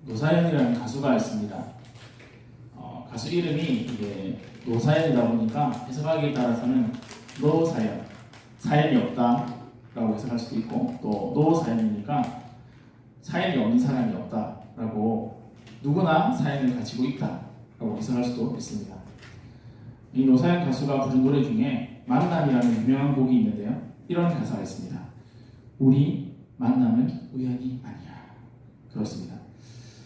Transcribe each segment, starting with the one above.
노사연이라는 가수가 있습니다. 가수 이름이 이게 노사연이다 보니까 해석하기에 따라서는 노사연, 사연이 없다라고 해석할 수도 있고, 또 노사연이니까 사연이 없는 사람이 없다라고, 누구나 사연을 가지고 있다라고 해석할 수도 있습니다. 이 노사연 가수가 부른 노래 중에 만남이라는 유명한 곡이 있는데요, 이런 가사가 있습니다. 우리 만남은 우연이 아니야. 그렇습니다.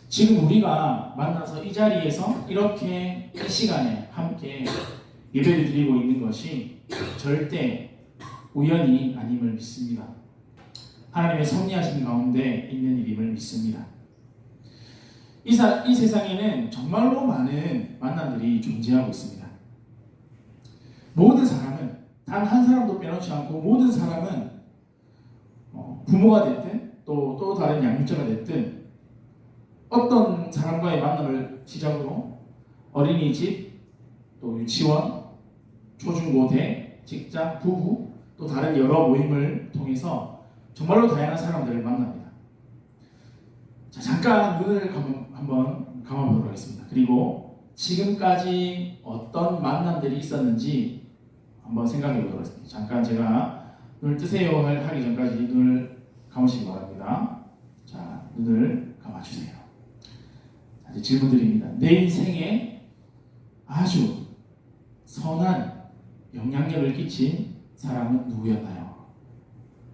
지금 우리가 만나서 이 자리에서 이렇게 이 시간에 함께 예배를 드리고 있는 것이 절대 우연이 아님을 믿습니다. 하나님의 섭리하신 가운데 있는 일임을 믿습니다. 이 세상에는 정말로 많은 만남들이 존재하고 있습니다. 모든 사람은, 단 한 사람도 빼놓지 않고 모든 사람은 부모가 됐든 또 다른 양육자가 됐든 어떤 사람과의 만남을 시작으로 어린이집, 또 유치원, 초중고대, 직장, 부부, 또 다른 여러 모임을 통해서 정말로 다양한 사람들을 만납니다. 자, 잠깐 눈을 한번 감아보도록 하겠습니다. 그리고 지금까지 어떤 만남들이 있었는지 한번 생각해 보도록 하겠습니다. 잠깐 제가 눈을 뜨세요 하기 전까지 눈을 감으시기 바랍니다. 자, 눈을 감아주세요. 자, 이제 질문 드립니다. 내 인생에 아주 선한 영향력을 끼친 사람은 누구였나요?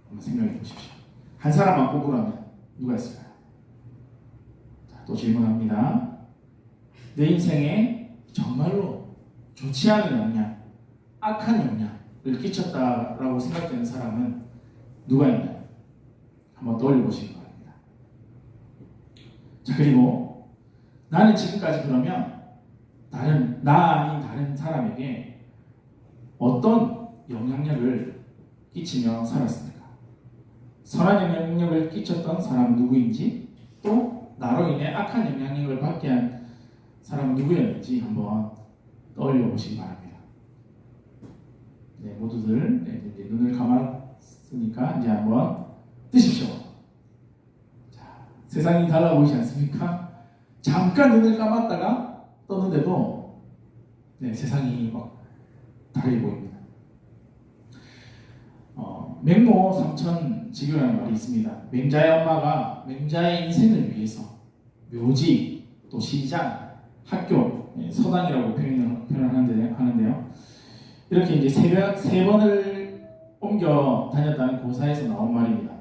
한번 생각해 보십시오. 한 사람만 꼽으라면 누가 있을까요? 자, 또 질문합니다. 내 인생에 정말로 좋지 않은 영향, 악한 영향을 끼쳤다라고 생각되는 사람은 누가 있나요? 한번 떠올려 보시기 바랍니다. 자, 그리고 나는 지금까지 그러면 나 아닌 다른 사람에게 어떤 영향력을 끼치며 살았습니까? 선한 영향력을 끼쳤던 사람은 누구인지, 또 나로 인해 악한 영향력을 받게 한 사람은 누구였는지 한번 떠올려 보시기 바랍니다. 네, 모두들 이제 눈을 감았으니까 이제 한번 뜨십시오. 자, 세상이 달라 보이지 않습니까? 잠깐 눈을 감았다가 떴는데도 세상이 막 다르게 보입니다. 맹모 삼천지교라는 말이 있습니다. 맹자의 엄마가 맹자의 인생을 위해서 묘지, 또 시장, 학교, 서당이라고 표현하는데요. 이렇게 이제 세 번을 옮겨 다녔다는 고사에서 나온 말입니다.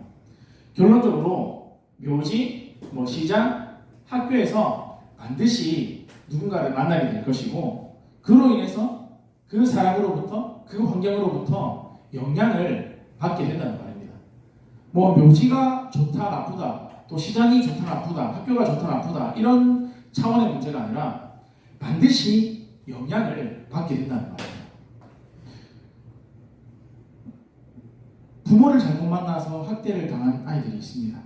결론적으로 묘지, 시장, 학교에서 반드시 누군가를 만나게 될 것이고, 그로 인해서 그 사람으로부터, 그 환경으로부터 영향을 받게 된다는 말입니다. 묘지가 좋다 나쁘다, 또 시장이 좋다 나쁘다, 학교가 좋다 나쁘다, 이런 차원의 문제가 아니라 반드시 영향을 받게 된다는 말입니다. 부모를 잘못 만나서 학대를 당한 아이들이 있습니다.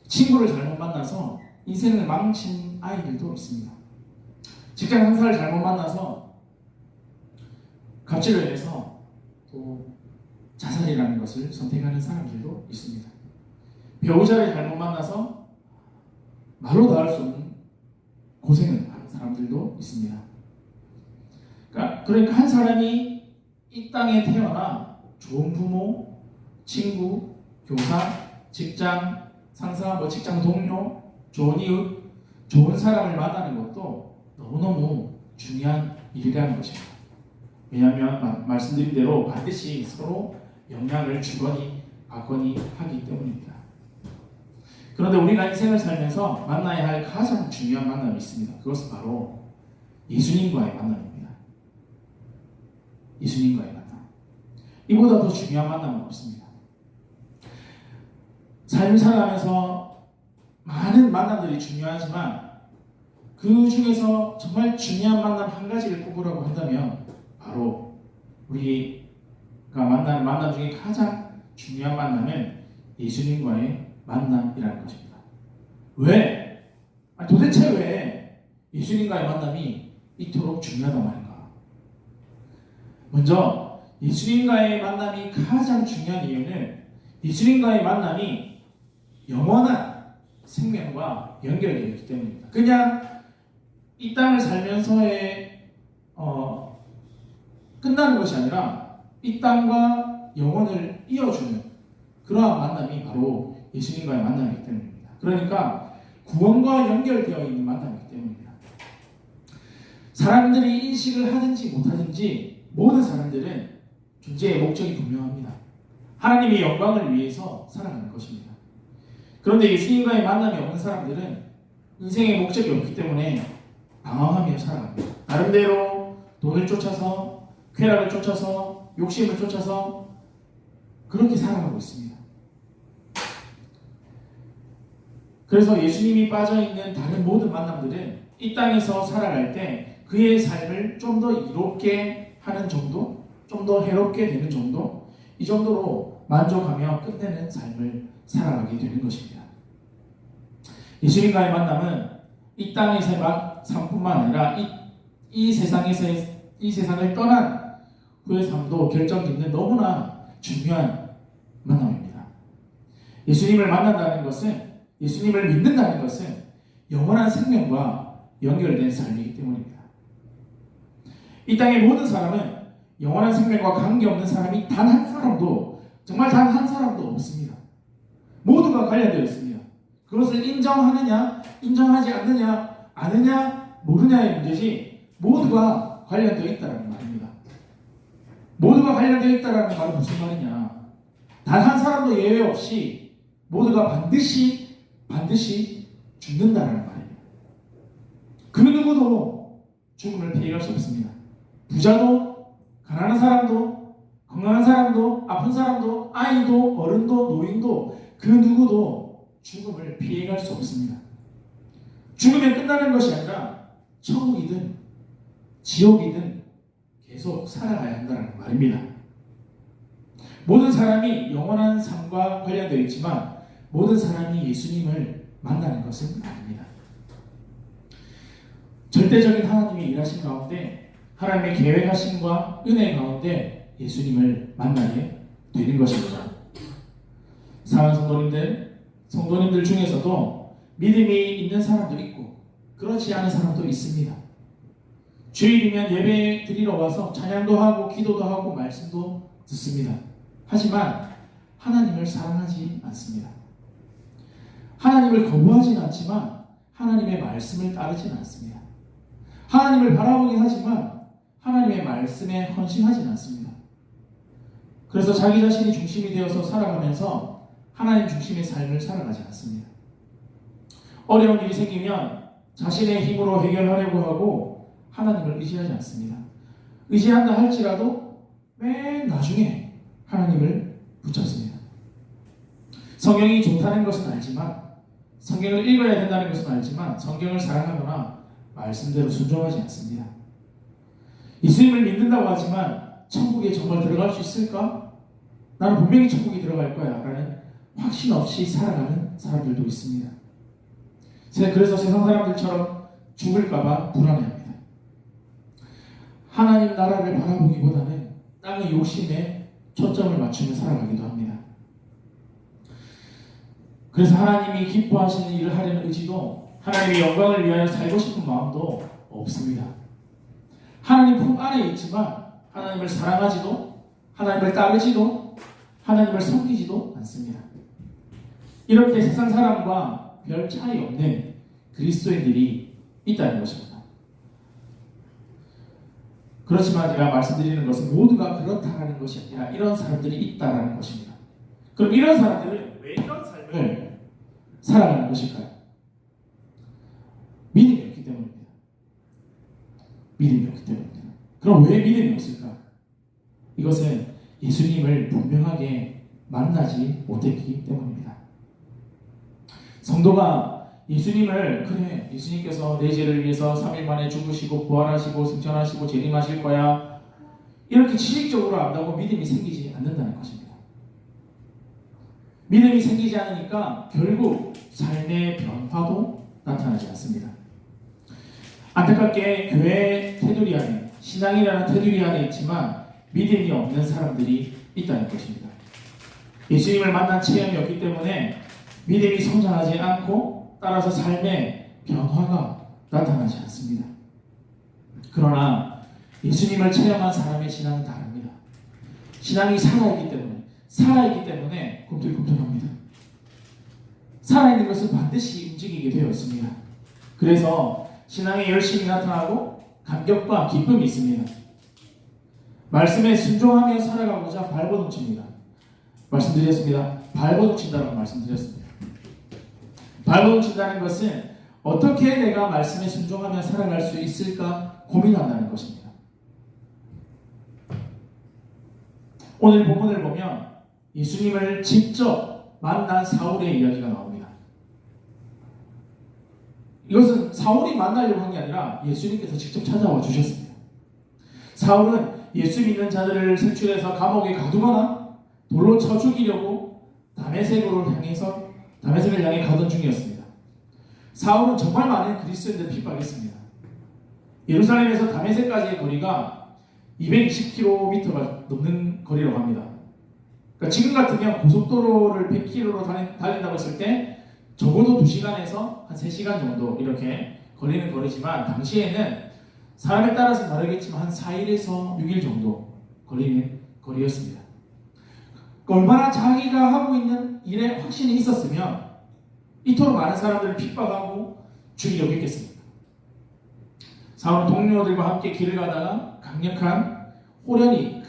친구를 잘못 만나서 인생을 망친 아이들도 있습니다. 직장 상사를 잘못 만나서 갑질로 인해서 또 자살이라는 것을 선택하는 사람들도 있습니다. 배우자를 잘못 만나서 말로 다 할 수 없는 고생을 하는 사람들도 있습니다. 그러니까 한 사람이 이 땅에 태어나 좋은 부모, 친구, 교사, 직장 상사, 직장 동료, 좋은 이웃, 좋은 사람을 만나는 것도 너무너무 중요한 일이라는 것입니다. 왜냐하면 말씀드린 대로 반드시 서로 영향을 주거니 받거니 하기 때문입니다. 그런데 우리가 인생을 살면서 만나야 할 가장 중요한 만남이 있습니다. 그것은 바로 예수님과의 만남입니다. 예수님과의 만남. 이보다 더 중요한 만남은 없습니다. 삶을 살아가면서 많은 만남들이 중요하지만 그 중에서 정말 중요한 만남 한 가지를 꼽으라고 한다면 바로 우리가 만나는 만남 중에 가장 중요한 만남은 예수님과의 만남이라는 것입니다. 왜? 도대체 왜 예수님과의 만남이 이토록 중요하단 말인가? 먼저 예수님과의 만남이 가장 중요한 이유는 예수님과의 만남이 영원한 생명, 생명과 연결되어 있기 때문입니다. 그냥 이 땅을 살면서의 끝나는 것이 아니라 이 땅과 영혼을 이어주는 그러한 만남이 바로 예수님과의 만남이기 때문입니다. 그러니까 구원과 연결되어 있는 만남이기 때문입니다. 사람들이 인식을 하든지 못하든지 모든 사람들은 존재의 목적이 분명합니다. 하나님의 영광을 위해서 살아가는 것입니다. 그런데 예수님과의 만남이 없는 사람들은 인생의 목적이 없기 때문에 방황하며 살아갑니다. 나름대로 돈을 쫓아서, 쾌락을 쫓아서, 욕심을 쫓아서 그렇게 살아가고 있습니다. 그래서 예수님이 빠져있는 다른 모든 만남들은 이 땅에서 살아갈 때 그의 삶을 좀 더 이롭게 하는 정도, 좀 더 해롭게 되는 정도, 이 정도로 만족하며 끝내는 삶을 살아가게 되는 것입니다. 예수님과의 만남은 이 땅에서의 삶뿐만 아니라 이 세상을 떠난 후의 삶도 결정짓는 너무나 중요한 만남입니다. 예수님을 만난다는 것은, 예수님을 믿는다는 것은 영원한 생명과 연결된 삶이기 때문입니다. 이 땅의 모든 사람은 영원한 생명과 관계없는 사람이 단 한 사람도, 정말 단 한 사람도 없습니다. 모두가 관련되어 있습니다. 그것을 인정하느냐, 인정하지 않느냐, 아느냐, 모르냐의 문제지 모두가 관련되어 있다는 말입니다. 모두가 관련되어 있다는 말은 무슨 말이냐? 단 한 사람도 예외 없이 모두가 반드시 죽는다는 말입니다. 그 누구도 죽음을 피해갈 수 없습니다. 부자도, 가난한 사람도, 건강한 사람도, 아픈 사람도, 아이도, 어른도, 노인도 그 누구도 죽음을 피해갈 수 없습니다. 죽으면 끝나는 것이 아니라 천국이든 지옥이든 계속 살아가야 한다는 말입니다. 모든 사람이 영원한 삶과 관련되어 있지만 모든 사람이 예수님을 만나는 것은 아닙니다. 절대적인 하나님의 일하신 가운데, 하나님의 계획하심과 은혜 가운데 예수님을 만나게 되는 것입니다. 사랑하는 성도님들 중에서도 믿음이 있는 사람도 있고 그렇지 않은 사람도 있습니다. 주일이면 예배 드리러 와서 찬양도 하고 기도도 하고 말씀도 듣습니다. 하지만 하나님을 사랑하지 않습니다. 하나님을 거부하지는 않지만 하나님의 말씀을 따르지는 않습니다. 하나님을 바라보긴 하지만 하나님의 말씀에 헌신하지는 않습니다. 그래서 자기 자신이 중심이 되어서 살아가면서 하나님 중심의 삶을 살아가지 않습니다. 어려운 일이 생기면 자신의 힘으로 해결하려고 하고 하나님을 의지하지 않습니다. 의지한다 할지라도 맨 나중에 하나님을 붙잡습니다. 성경이 좋다는 것은 알지만, 성경을 읽어야 된다는 것은 알지만 성경을 사랑하거나 말씀대로 순종하지 않습니다. 예수님을 믿는다고 하지만 천국에 정말 들어갈 수 있을까? 나는 분명히 천국에 들어갈 거야 라는 확신 없이 살아가는 사람들도 있습니다. 그래서 세상 사람들처럼 죽을까봐 불안해합니다. 하나님 나라를 바라보기보다는 땅의 욕심에 초점을 맞추며 살아가기도 합니다. 그래서 하나님이 기뻐하시는 일을 하려는 의지도, 하나님의 영광을 위하여 살고 싶은 마음도 없습니다. 하나님 품 안에 있지만 하나님을 사랑하지도, 하나님을 따르지도, 하나님을 섬기지도 않습니다. 이렇게 세상 사람과 별 차이 없는 그리스도인들이 있다는 것입니다. 그렇지만 제가 말씀드리는 것은 모두가 그렇다는 것이 아니라 이런 사람들이 있다는 것입니다. 그럼 이런 사람들은 왜 이런 삶을 살아가는 것일까요? 믿음이 없기 때문입니다. 믿음이 없기 때문입니다. 그럼 왜 믿음이 없을까? 이것은 예수님을 분명하게 만나지 못했기 때문입니다. 성도가 예수님을, 그래, 예수님께서 내 죄를 위해서 3일 만에 죽으시고 부활하시고 승천하시고 재림하실 거야, 이렇게 지식적으로 안다고 믿음이 생기지 않는다는 것입니다. 믿음이 생기지 않으니까 결국 삶의 변화도 나타나지 않습니다. 안타깝게 교회 테두리 안에, 신앙이라는 테두리 안에 있지만 믿음이 없는 사람들이 있다는 것입니다. 예수님을 만난 체험이 없기 때문에 믿음이 성장하지 않고 따라서 삶의 변화가 나타나지 않습니다. 그러나 예수님을 체험한 사람의 신앙은 다릅니다. 신앙이 살아있기 때문에 꿈틀꿈틀합니다. 살아있는 것은 반드시 움직이게 되어 있습니다. 그래서 신앙에 열심히 나타나고 감격과 기쁨이 있습니다. 말씀에 순종하며 살아가고자 발버둥칩니다. 말씀드렸습니다. 발버둥친다라고 말씀드렸습니다. 발버둥친다는 것은 어떻게 내가 말씀에 순종하며 살아갈 수 있을까 고민한다는 것입니다. 오늘 본문을 보면 예수님을 직접 만난 사울의 이야기가 나옵니다. 이것은 사울이 만나려고 한 게 아니라 예수님께서 직접 찾아와 주셨습니다. 사울은 예수 믿는 자들을 색출해서 감옥에 가두거나 돌로 쳐 죽이려고 다메섹을 향해 가던 중이었습니다. 사울은 정말 많은 그리스도인들을 핍박했습니다. 예루살렘에서 다메섹까지의 거리가 220km가 넘는 거리라고 합니다. 그러니까 지금 같으면 고속도로를 100km로 달린다고 했을 때 적어도 2시간에서 한 3시간 정도 이렇게 걸리는 거리지만 당시에는 사람에 따라서 다르겠지만 한 4일에서 6일 정도 걸리는 거리였습니다. 얼마나 자기가 하고 있는 일에 확신이 있었으면 이토록 많은 사람들을 핍박하고 죽이려고 했겠습니까? 사울은 동료들과 함께 길을 가다가 강력한 호련히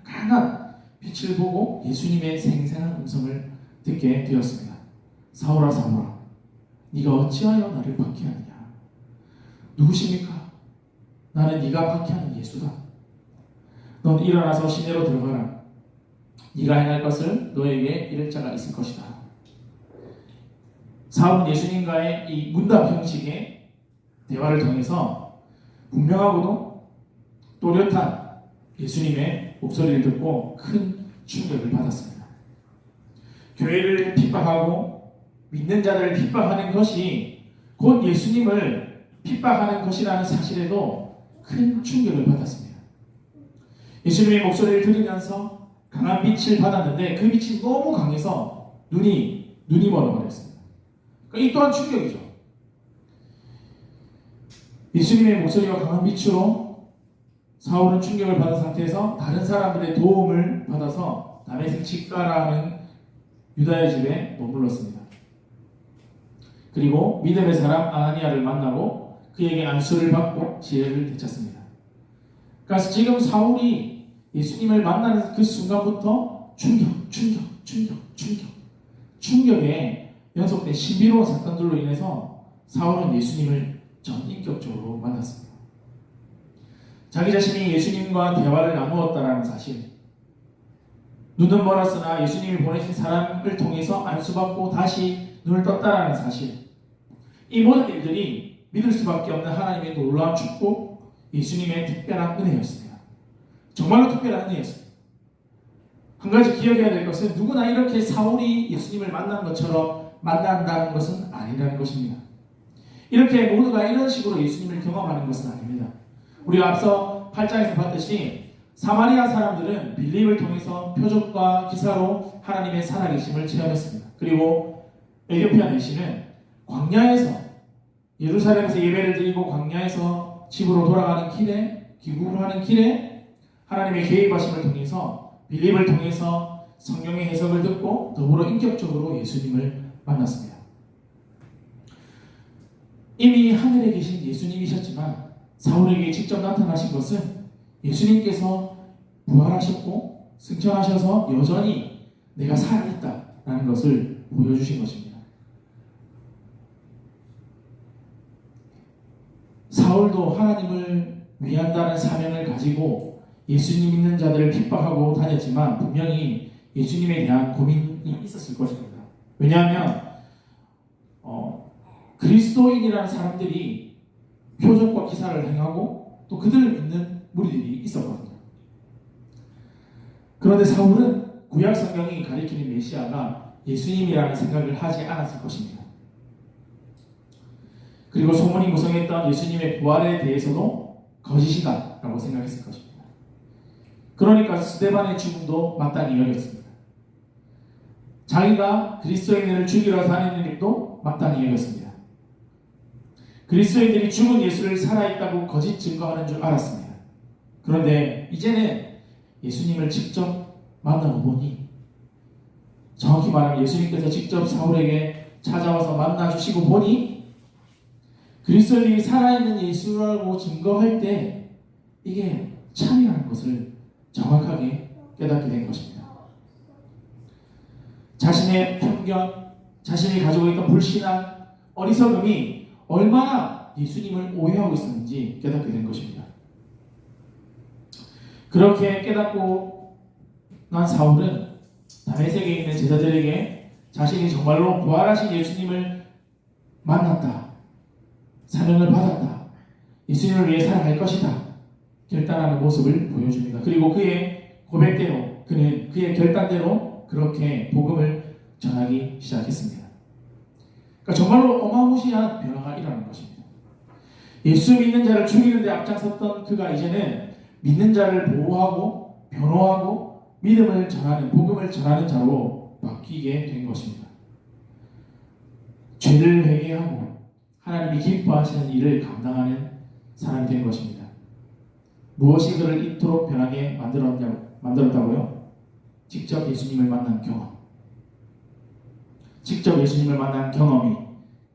강한 빛을 보고 예수님의 생생한 음성을 듣게 되었습니다. 사울아 사울아 네가 어찌하여 나를 박해하느냐? 누구십니까? 나는 네가 박해하는 예수다. 넌 일어나서 시내로 들어가라. 네가 행할 것을 너에게 이를 자가 있을 것이다. 사울은 예수님과의 이 문답 형식의 대화를 통해서 분명하고도 또렷한 예수님의 목소리를 듣고 큰 충격을 받았습니다. 교회를 핍박하고 믿는 자들을 핍박하는 것이 곧 예수님을 핍박하는 것이라는 사실에도 큰 충격을 받았습니다. 예수님의 목소리를 들으면서 강한 빛을 받았는데 그 빛이 너무 강해서 눈이 멀어버렸습니다. 이 또한 충격이죠. 예수님의 목소리와 강한 빛으로 사울은 충격을 받은 상태에서 다른 사람들의 도움을 받아서 다메섹 직가라는 유다의 집에 머물렀습니다. 그리고 믿음의 사람 아나니아를 만나고 그에게 안수를 받고 지혜를 되찾습니다. 그래서 지금 사울이 예수님을 만나는 그 순간부터 충격에 연속된 신비로운 사건들로 인해서 사울은 예수님을 전인격적으로 만났습니다. 자기 자신이 예수님과 대화를 나누었다는 사실, 눈은 멀었으나 예수님이 보내신 사람을 통해서 안수받고 다시 눈을 떴다는 사실, 이 모든 일들이 믿을 수밖에 없는 하나님의 놀라운 축복, 예수님의 특별한 은혜였습니다. 정말로 특별한 은혜였습니다. 한 가지 기억해야 될 것은 누구나 이렇게 사울이 예수님을 만난 것처럼 만난다는 것은 아니라는 것입니다. 이렇게 모두가 이런 식으로 예수님을 경험하는 것은 아닙니다. 우리가 앞서 8장에서 봤듯이 사마리아 사람들은 빌립을 통해서 표적과 기사로 하나님의 살아계심을 체험했습니다. 그리고 에디오피아 내시는 광야에서 예루살렘에서 예배를 드리고 광야에서 집으로 돌아가는 길에 귀국을 하는 길에 하나님의 개입하심을 통해서 빌립을 통해서 성경의 해석을 듣고 더불어 인격적으로 예수님을 만났습니다. 이미 하늘에 계신 예수님이셨지만 사울에게 직접 나타나신 것은 예수님께서 부활하셨고 승천하셔서 여전히 내가 살아있다라는 것을 보여주신 것입니다. 사울도 하나님을 위한다는 사명을 가지고 예수님 믿는 자들을 핍박하고 다녔지만 분명히 예수님에 대한 고민이 있었을 것입니다. 왜냐하면 그리스도인이라는 사람들이 표적과 기사를 행하고 또 그들을 믿는 무리들이 있었거든요. 그런데 사울은 구약 성경이 가리키는 메시아가 예수님이라는 생각을 하지 않았을 것입니다. 그리고 소문이 무성했던 예수님의 부활에 대해서도 거짓이다 라고 생각했을 것입니다. 그러니까 스데반의 죽음도 마땅히 여겼습니다. 자기가 그리스도인들을 죽이러 다니는 일도 마땅히 여겼습니다. 그리스도인들이 죽은 예수를 살아있다고 거짓 증거하는 줄 알았습니다. 그런데 이제는 예수님을 직접 만나고 보니, 정확히 말하면 예수님께서 직접 사울에게 찾아와서 만나주시고 보니, 그리스도인이 살아있는 예수라고 증거할 때 이게 참이라는 것을 정확하게 깨닫게 된 것입니다. 자신의 편견, 자신이 가지고 있던 불신앙, 어리석음이 얼마나 예수님을 오해하고 있었는지 깨닫게 된 것입니다. 그렇게 깨닫고 난 사울은 다메섹에 있는 제자들에게 자신이 정말로 부활하신 예수님을 만났다, 사명을 받았다, 예수님을 위해 살아갈 것이다 결단하는 모습을 보여줍니다. 그리고 그의 고백대로, 그는 그의 결단대로 그렇게 복음을 전하기 시작했습니다. 그러니까 정말로 어마무시한 변화가 일어나는 것입니다. 예수 믿는 자를 죽이는 데 앞장섰던 그가 이제는 믿는 자를 보호하고 변호하고 믿음을 전하는, 복음을 전하는 자로 바뀌게 된 것입니다. 죄를 회개하고 하나님이 기뻐하시는 일을 감당하는 사람이 된 것입니다. 무엇이 그를 이토록 변하게 만들었다고요? 직접 예수님을 만난 경험. 직접 예수님을 만난 경험이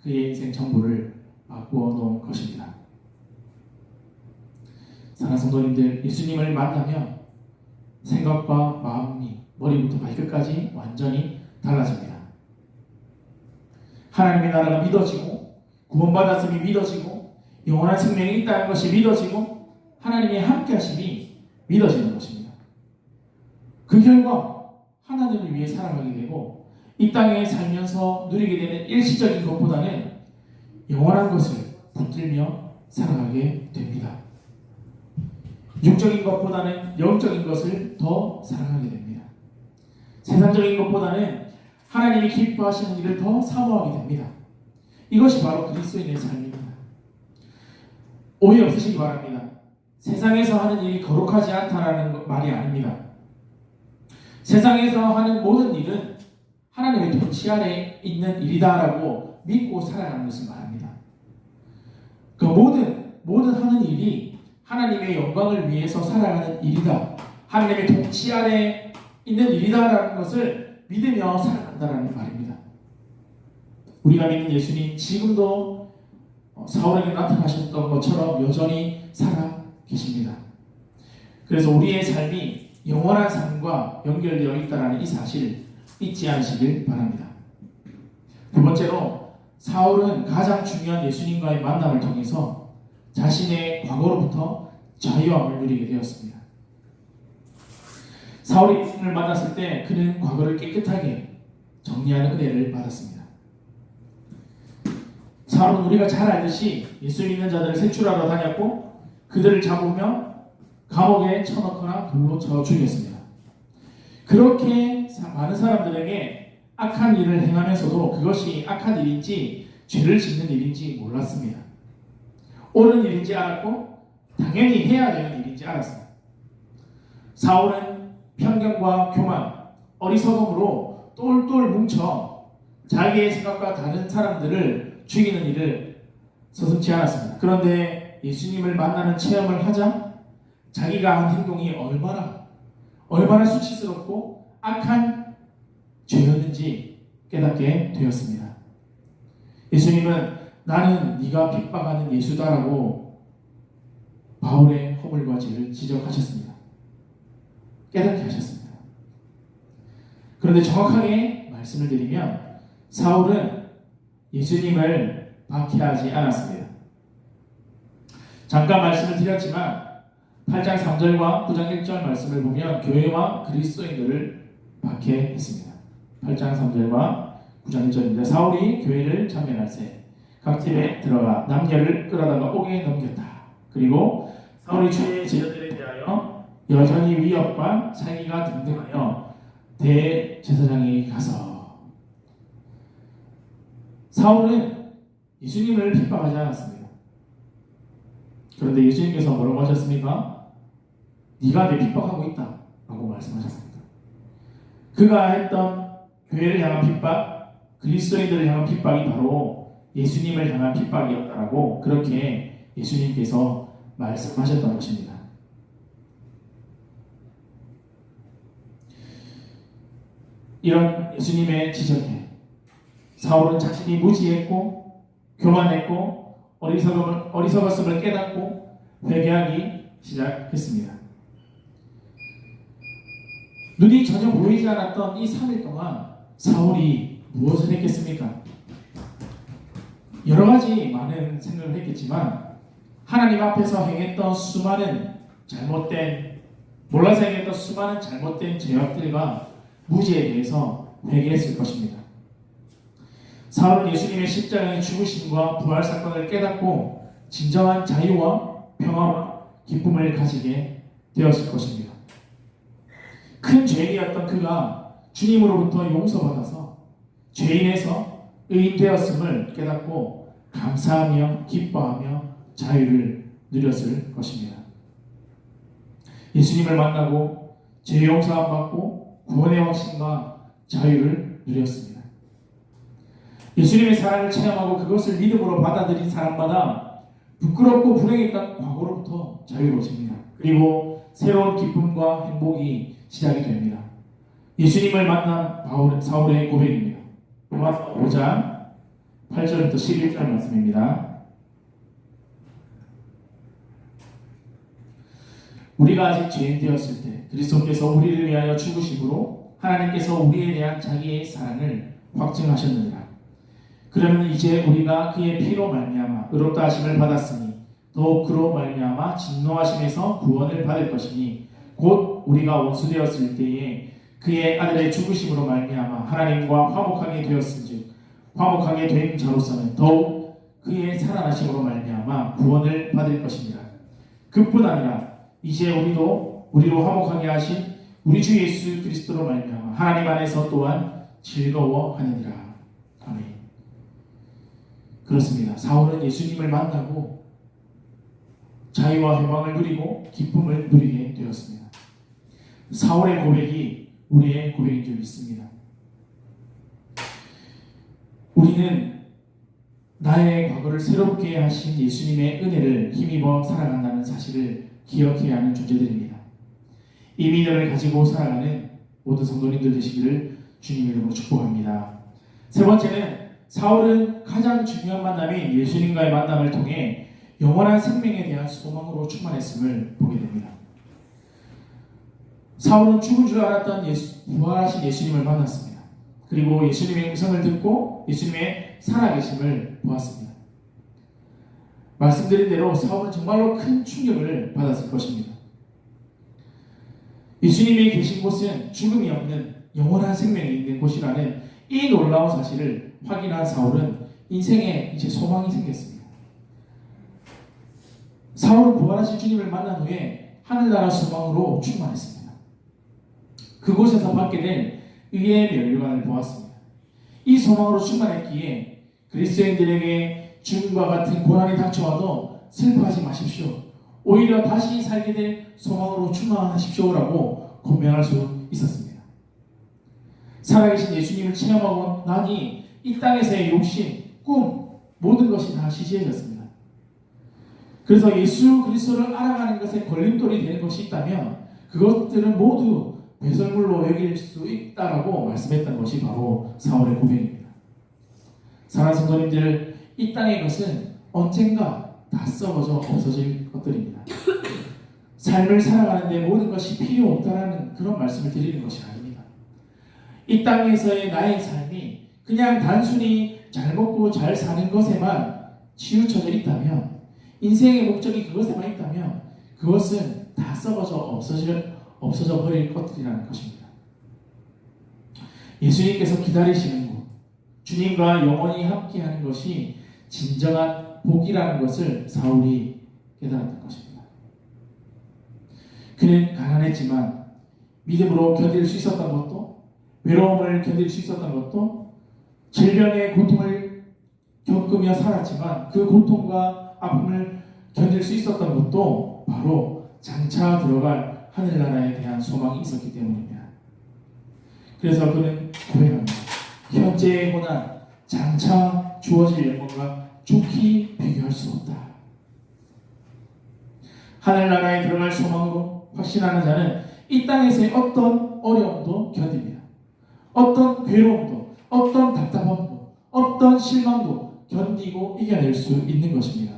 그의 인생 전부를 바꾸어 놓은 것입니다. 사랑하는 성도님들, 예수님을 만나면 생각과 마음이 머리부터 발끝까지 완전히 달라집니다. 하나님의 나라가 믿어지고, 구원받았음이 믿어지고, 영원한 생명이 있다는 것이 믿어지고, 하나님의 함께하심이 믿어지는 것입니다. 그 결과 하나님을 위해 살아가게 되고, 이 땅에 살면서 누리게 되는 일시적인 것보다는 영원한 것을 붙들며 살아가게 됩니다. 육적인 것보다는 영적인 것을 더 사랑하게 됩니다. 세상적인 것보다는 하나님이 기뻐하시는 일을 더 사모하게 됩니다. 이것이 바로 그리스도인의 삶입니다. 오해 없으시기 바랍니다. 세상에서 하는 일이 거룩하지 않다라는 말이 아닙니다. 세상에서 하는 모든 일은 하나님의 통치 아래 있는 일이다라고 믿고 살아가는 것을 말합니다. 그 모든 하는 일이 하나님의 영광을 위해서 살아가는 일이다, 하나님의 통치 아래 있는 일이다라는 것을 믿으며 살아간다는 말입니다. 우리가 믿는 예수님, 지금도 사울에게 나타나셨던 것처럼 여전히 살아 계십니다. 그래서 우리의 삶이 영원한 삶과 연결되어 있다는 이 사실 잊지 않으시길 바랍니다. 두 번째로, 사울은 가장 중요한 예수님과의 만남을 통해서 자신의 과거로부터 자유함을 누리게 되었습니다. 사울이 예수님을 만났을 때 그는 과거를 깨끗하게 정리하는 은혜를 받았습니다. 사울은 우리가 잘 알듯이 예수 믿는 자들을 색출하러 다녔고, 그들을 잡으며 감옥에 쳐넣거나 돌로 쳐 죽였습니다. 그렇게 많은 사람들에게 악한 일을 행하면서도 그것이 악한 일인지 죄를 짓는 일인지 몰랐습니다. 옳은 일인지 알았고 당연히 해야 되는 일인지 알았습니다. 사울은 편견과 교만, 어리석음으로 똘똘 뭉쳐 자기의 생각과 다른 사람들을 죽이는 일을 서슴지 않았습니다. 그런데 예수님을 만나는 체험을 하자 자기가 한 행동이 얼마나 수치스럽고 악한 죄였는지 깨닫게 되었습니다. 예수님은 나는 네가 핍박하는 예수다라고 바울의 허물과 죄를 지적하셨습니다. 깨닫게 하셨습니다. 그런데 정확하게 말씀을 드리면 사울은 예수님을 박해하지 않았습니다. 잠깐 말씀을 드렸지만 8장 3절과 9장 1절 말씀을 보면 교회와 그리스도인들을 박해했습니다. 8장 3절과 9장 1절인데, 사울이 교회를 참여할 새 각 집에 들어가 남녀를 끌어다가 옥에 넘겼다. 그리고 사울이 주의 제자들에 대하여 여전히 위협과 살기가 등등하여 대제사장에게 가서, 사울은 예수님을 핍박하지 않았습니다. 그런데 예수님께서 뭐라고 하셨습니까? 네가 내 핍박하고 있다 라고 말씀하셨습니다. 그가 했던 교회를 향한 핍박, 그리스도인들을 향한 핍박이 바로 예수님을 향한 핍박이었다라고 그렇게 예수님께서 말씀하셨던 것입니다. 이런 예수님의 지적에 사울은 자신이 무지했고 교만했고 어리석었음을 깨닫고 회개하기 시작했습니다. 눈이 전혀 보이지 않았던 이 3일 동안 사울이 무엇을 했겠습니까? 여러 가지 많은 생각을 했겠지만 하나님 앞에서 행했던 수많은 몰라서 행했던 수많은 잘못된 죄악들과 무지에 대해서 회개했을 것입니다. 사울은 예수님의 십자가의 죽으심과 부활 사건을 깨닫고 진정한 자유와 평화와 기쁨을 가지게 되었을 것입니다. 큰 죄인이었던 그가 주님으로부터 용서받아서 죄인에서 의인 되었음을 깨닫고 감사하며 기뻐하며 자유를 누렸을 것입니다. 예수님을 만나고 죄 용서함 받고 구원의 확신과 자유를 누렸습니다. 예수님의 사랑을 체험하고 그것을 믿음으로 받아들인 사람마다 부끄럽고 불행했던 과거로부터 자유로워집니다. 그리고 새로운 기쁨과 행복이 시작이 됩니다. 예수님을 만난 사울의 고백입니다. 로마서 5장 8절부터 11절 말씀입니다. 우리가 아직 죄인 되었을 때 그리스도께서 우리를 위하여 죽으심으로 하나님께서 우리에 대한 자기의 사랑을 확증하셨느니라. 그러면 이제 우리가 그의 피로 말미암아 의롭다 하심을 받았으니 더욱 그로 말미암아 진노하심에서 구원을 받을 것이니 곧 우리가 원수 되었을 때에 그의 아들의 죽으심으로 말미암아 하나님과 화목하게 되었은즉 화목하게 된 자로서는 더욱 그의 살아나심으로 말미암아 구원을 받을 것이니라. 그뿐 아니라 이제 우리로 화목하게 하신 우리 주 예수 그리스도로 말미암아 하나님 안에서 또한 즐거워하느니라. 아멘. 그렇습니다. 사울은 예수님을 만나고 자유와 해방을 누리고 기쁨을 누리게 되었습니다. 사울의 고백이 우리의 고백인 줄 믿습니다. 우리는 나의 과거를 새롭게 하신 예수님의 은혜를 힘입어 살아간다는 사실을 기억해야 하는 존재들입니다. 이 믿음을 가지고 살아가는 모든 성도님들 되시기를 주님의 이름으로 축복합니다. 세 번째는 사울은 가장 중요한 만남인 예수님과의 만남을 통해 영원한 생명에 대한 소망으로 충만했음을 보게 됩니다. 사울은 죽은 줄 알았던 부활하신 예수님을 만났습니다. 그리고 예수님의 음성을 듣고 예수님의 살아계심을 보았습니다. 말씀드린 대로 사울은 정말로 큰 충격을 받았을 것입니다. 예수님이 계신 곳은 죽음이 없는 영원한 생명이 있는 곳이라는 이 놀라운 사실을 확인한 사울은 인생에 이제 소망이 생겼습니다. 사울은 부활하신 주님을 만난 후에 하늘나라 소망으로 충만했습니다. 그곳에서 받게 된 의의 면류관을 보았습니다. 이 소망으로 충만했기에 그리스도인들에게 죽음과 같은 고난이 닥쳐와도 슬퍼하지 마십시오. 오히려 다시 살게 될 소망으로 충만하십시오라고 권면할 수 있었습니다. 살아계신 예수님을 체험하고 나니 이 땅에서의 욕심, 꿈, 모든 것이 다 시시해졌습니다. 그래서 예수 그리스도를 알아가는 것에 걸림돌이 되는 것이 있다면 그것들은 모두 배설물로 여길 수 있다라고 말씀했던 것이 바로 사울의 고백입니다. 사랑하는 성도님들, 이 땅의 것은 언젠가 다 썩어져 없어질 것들입니다. 삶을 살아가는데 모든 것이 필요 없다라는 그런 말씀을 드리는 것이 아닙니다. 이 땅에서의 나의 삶이 그냥 단순히 잘 먹고 잘 사는 것에만 치우쳐져 있다면, 인생의 목적이 그것에만 있다면 그것은 다 썩어져 없어져 버릴 것들이라는 것입니다. 예수님께서 기다리시는 것, 주님과 영원히 함께하는 것이 진정한 복이라는 것을 사울이 깨달았던 것입니다. 그는 가난했지만 믿음으로 견딜 수 있었던 것도, 외로움을 견딜 수 있었던 것도, 질병의 고통을 겪으며 살았지만 그 고통과 아픔을 견딜 수 있었던 것도 바로 장차 들어갈 하늘나라에 대한 소망이 있었기 때문입니다. 그래서 그는 고백합니다. 현재의 고난, 장차 주어질 영광과 좋게 비교할 수 없다. 하늘나라에 들어갈 소망으로 확신하는 자는 이 땅에서의 어떤 어려움도 견딥니다. 어떤 괴로움도, 어떤 답답함도, 어떤 실망도 견디고 이겨낼 수 있는 것입니다.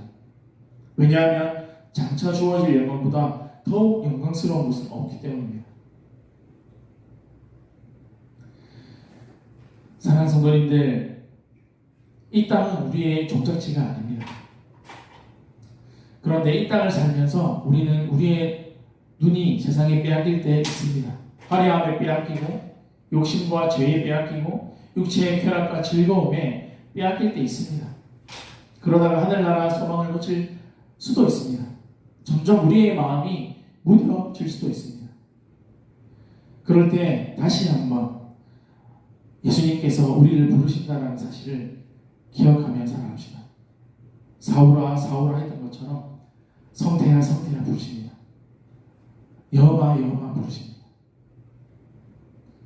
왜냐하면 장차 주어질 영광보다 더욱 영광스러운 것은 없기 때문입니다. 사랑하는 성도님들, 이 땅은 우리의 종착지가 아닙니다. 그런데 이 땅을 살면서 우리는 우리의 눈이 세상에 빼앗길 때 있습니다. 화려함에 빼앗기고, 욕심과 죄에 빼앗기고, 육체의 쾌락과 즐거움에 빼앗길 때 있습니다. 그러다가 하늘나라 소망을 놓칠 수도 있습니다. 점점 우리의 마음이 무뎌질 수도 있습니다. 그럴 때 다시 한번 예수님께서 우리를 부르신다는 사실을 기억하며 살아갑시다. 사울아 사울아 했던 것처럼 성태야 성태야 부르십니다. 여호와 여호와 부르십니다.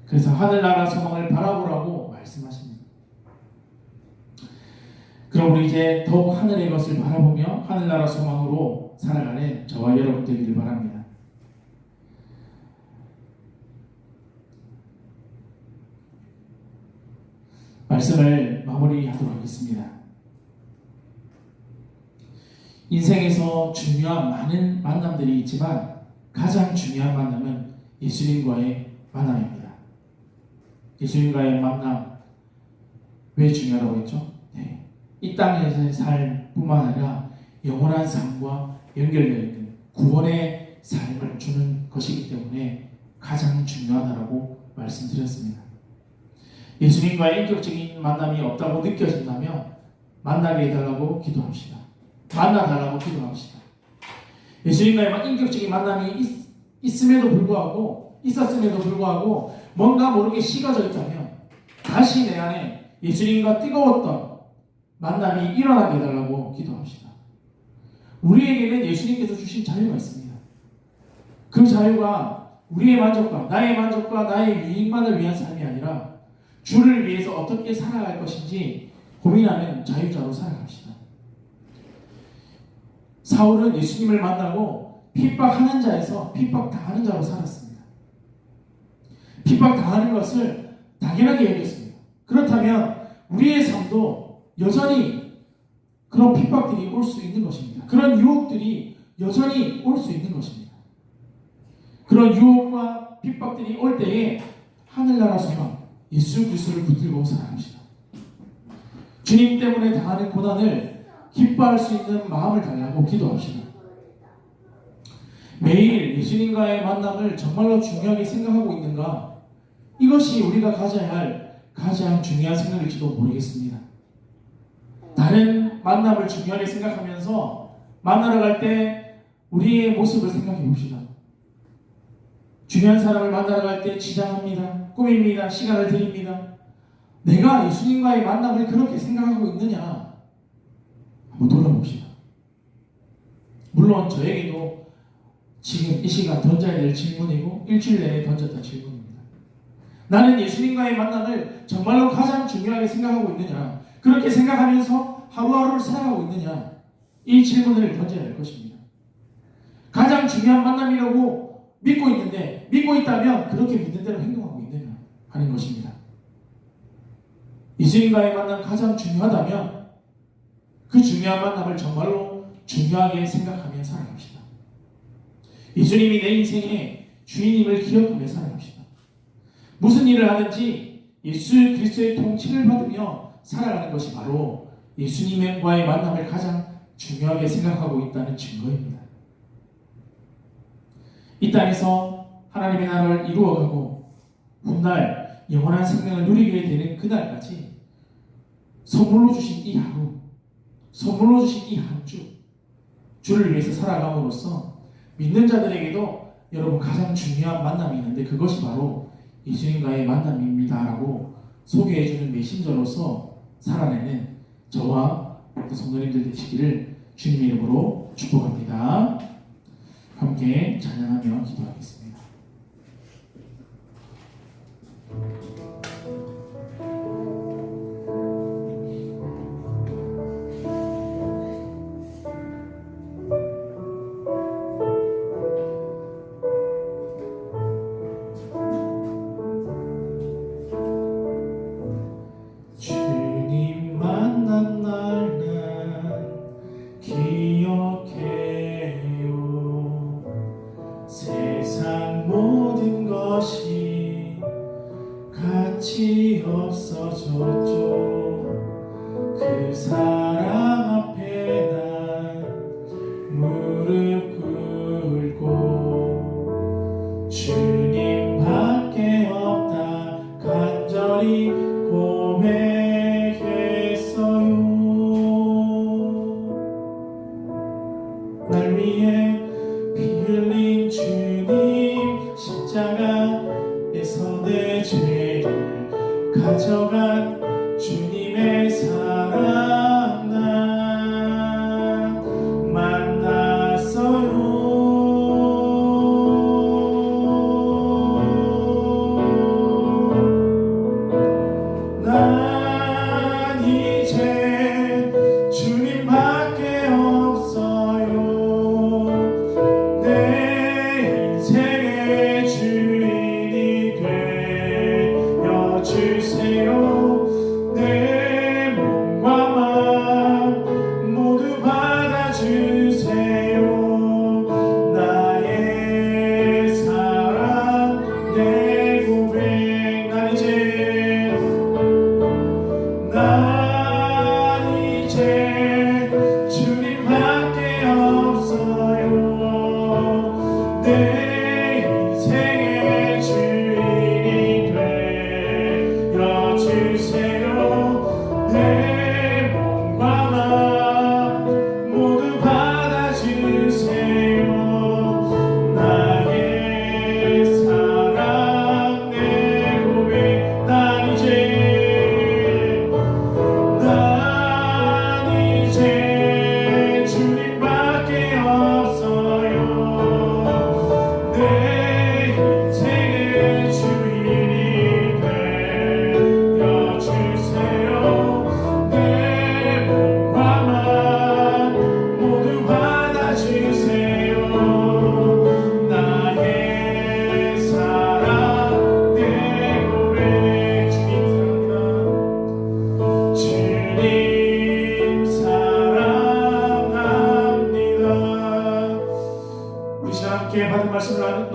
그래서 하늘나라 소망을 바라보라고 말씀하십니다. 그럼 우리 이제 더욱 하늘의 것을 바라보며 하늘나라 소망으로 살아가는 저와 여러분 되기를 바랍니다. 말씀을 마무리하도록 하겠습니다. 인생에서 중요한 많은 만남들이 있지만 가장 중요한 만남은 예수님과의 만남입니다. 예수님과의 만남, 왜 중요하다고 했죠? 네. 이 땅에서의 삶뿐만 아니라 영원한 삶과 연결되어 있는 구원의 삶을 주는 것이기 때문에 가장 중요하다고 말씀드렸습니다. 예수님과의 인격적인 만남이 없다고 느껴진다면 만나게 해달라고 기도합시다. 만나달라고 기도합시다. 예수님과의 인격적인 만남이 있음에도 불구하고 있었음에도 불구하고 뭔가 모르게 식어져 있다면 다시 내 안에 예수님과 뜨거웠던 만남이 일어나게 해달라고 기도합시다. 우리에게는 예수님께서 주신 자유가 있습니다. 그 자유가 우리의 만족과 나의 유익만을 위한 삶이 아니라 주를 위해서 어떻게 살아갈 것인지 고민하는 자유자로 살아갑시다. 사울은 예수님을 만나고 핍박하는 자에서 핍박당하는 자로 살았습니다. 핍박당하는 것을 당연하게 여겼습니다. 그렇다면 우리의 삶도 여전히 그런 핍박들이 올 수 있는 것입니다. 그런 유혹들이 여전히 올 수 있는 것입니다. 그런 유혹과 핍박들이 올 때에 하늘나라 소망, 예수 그리스도를 붙들고 살아갑시다. 주님 때문에 당하는 고난을 기뻐할 수 있는 마음을 달라고 기도합시다. 매일 예수님과의 만남을 정말로 중요하게 생각하고 있는가? 이것이 우리가 가져야 할 가장 중요한 생각일지도 모르겠습니다. 다른 만남을 중요하게 생각하면서 만나러 갈 때 우리의 모습을 생각해 봅시다. 중요한 사람을 만나러 갈 때 지장합니다. 꾸밉니다. 시간을 드립니다. 내가 예수님과의 만남을 그렇게 생각하고 있느냐? 한번 돌아봅시다. 물론 저에게도 지금 이 시간 던져야 될 질문이고 일주일 내내 던졌던 질문입니다. 나는 예수님과의 만남을 정말로 가장 중요하게 생각하고 있느냐? 그렇게 생각하면서 하루하루를 살아가고 있느냐? 이 질문을 던져야 할 것입니다. 가장 중요한 만남이라고 믿고 있는데 믿고 있다면 그렇게 믿는 대로 행동하고 있느냐 하는 것입니다. 예수님과의 만남 가장 중요하다면 그 중요한 만남을 정말로 중요하게 생각하며 살아갑시다. 예수님이 내 인생의 주인임을 기억하며 살아갑시다. 무슨 일을 하든지 예수 그리스도의 통치를 받으며 살아가는 것이 바로 예수님과의 만남을 가장 중요하게 생각하고 있다는 증거입니다. 이 땅에서 하나님의 나라를 이루어가고 훗날 영원한 생명을 누리게 되는 그날까지 선물로 주신 이 하루, 선물로 주신 이 한 주, 주를 위해서 살아감으로써 믿는 자들에게도 여러분 가장 중요한 만남이 있는데 그것이 바로 예수님과의 만남입니다라고 소개해주는 메신저로서 살아내는 저와 성도님들 되시기를 주님의 이름으로 축복합니다. 함께 찬양하며 기도하겠습니다.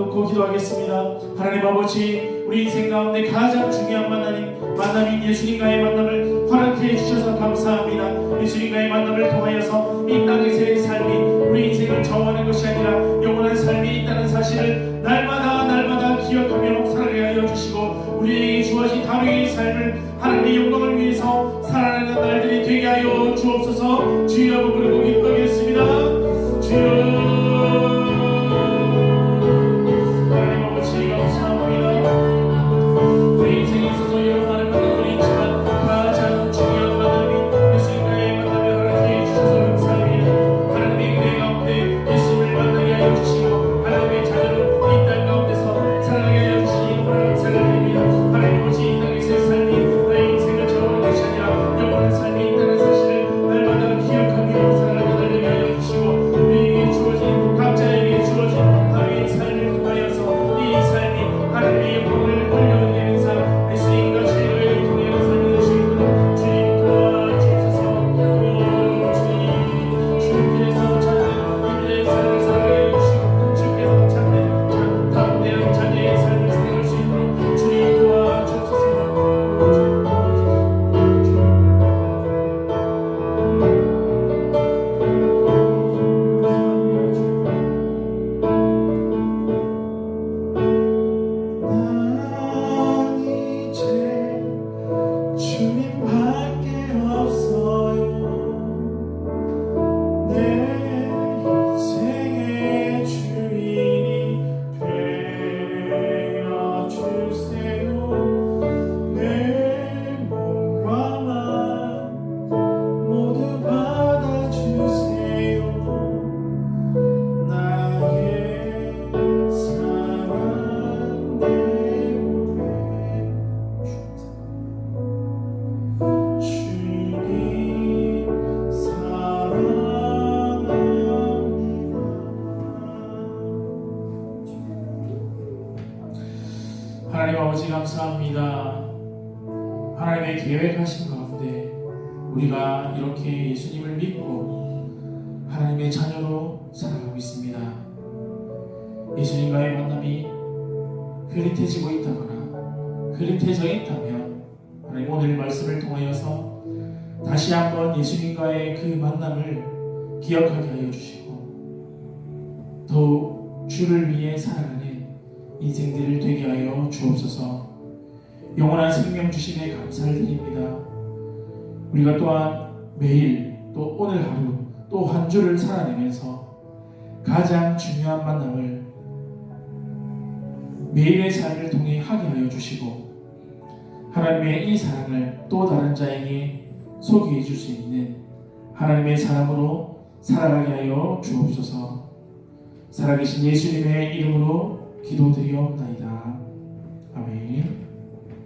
놓고 기도하겠습니다. 하나님 아버지, 우리 인생 가운데 가장 중요한 만남인 예수님과의 만남을 허락해 주셔서 감사합니다. 예수님과의 만남을 통하여서 이 땅에서의 삶이 우리 인생을 정하는 것이 아니라 영원한 삶이 있다는 사실을 날마다 기억하며 살아가게 하여 주시고, 우리에게 주어진 하루의 삶을 하나님의 영광을 위해서 살아가는 날들이 되게 하여 주옵소서. 주여 한번 부르고 기도하겠습니다. 주여, 하나님 아버지 감사합니다. 우리 인생에 있어서 여러 많은 만남들이 있지만 가장 중요한 만남이 예수님과의 만남을 허락해 주셔서 감사합니다. 하나님의 은혜 가운데 예수님을 만나게 하여 주시고 하나님의 자녀로 이 땅 가운데서 살아가게 하여 주시니 너무나 감사드립니다. 하나님 아버지, 이 땅에서의 삶이 나의 인생을 정하는 것이 아니라 영원한 삶이 있다는 사실을 날마다 기억하며 살아가게 되게 하여 주시고, 우리에게 주어진 각자에게 주어진 하루의 삶을 통하여서 이 삶이 하나님의 영광을 돌려드리는 삶, 예수님과 진리를 통하는 삶이 되실 수 있도록 주님 도와주소서. 주님께서 찾는 이들의 삶을 살아가게 해주시고, 주께서 찾는 담대한 자녀의 삶을 살아갈 수 있도록 주님 도와주소서. 난 이제 주님밖에 없어요. 내 인생의 주인이 되어주세요. 내 몸과 맘 모두 받아주세요. 나의 사랑 내 몸에 주님 사랑합니다. 하나님 아버지 감사합니다. 하나님의 계획하신 가운데 우리가 이렇게 예수님을 믿고 하나님의 자녀로 살아가고 있습니다. 예수님과의 만남이 흐릿해지고 있다거나 흐릿해져 있다면 하나님 오늘 말씀을 통하여서 다시 한번 예수님과의 그 만남을 기억하게 하여 주시고, 더욱 주를 위해 살아가는 인생들을 되게 하여 주옵소서. 영원한 생명 주심에 감사를 드립니다. 우리가 또한 매일 또 오늘 하루 또 한 주를 살아내면서 가장 중요한 만남을 매일의 삶을 통해 하게 하여 주시고, 하나님의 이 사랑을 또 다른 자에게 소개해 줄 수 있는 하나님의 사람으로 살아가게 하여 주옵소서. 살아계신 예수님의 이름으로 기도드리옵나이다. 아멘.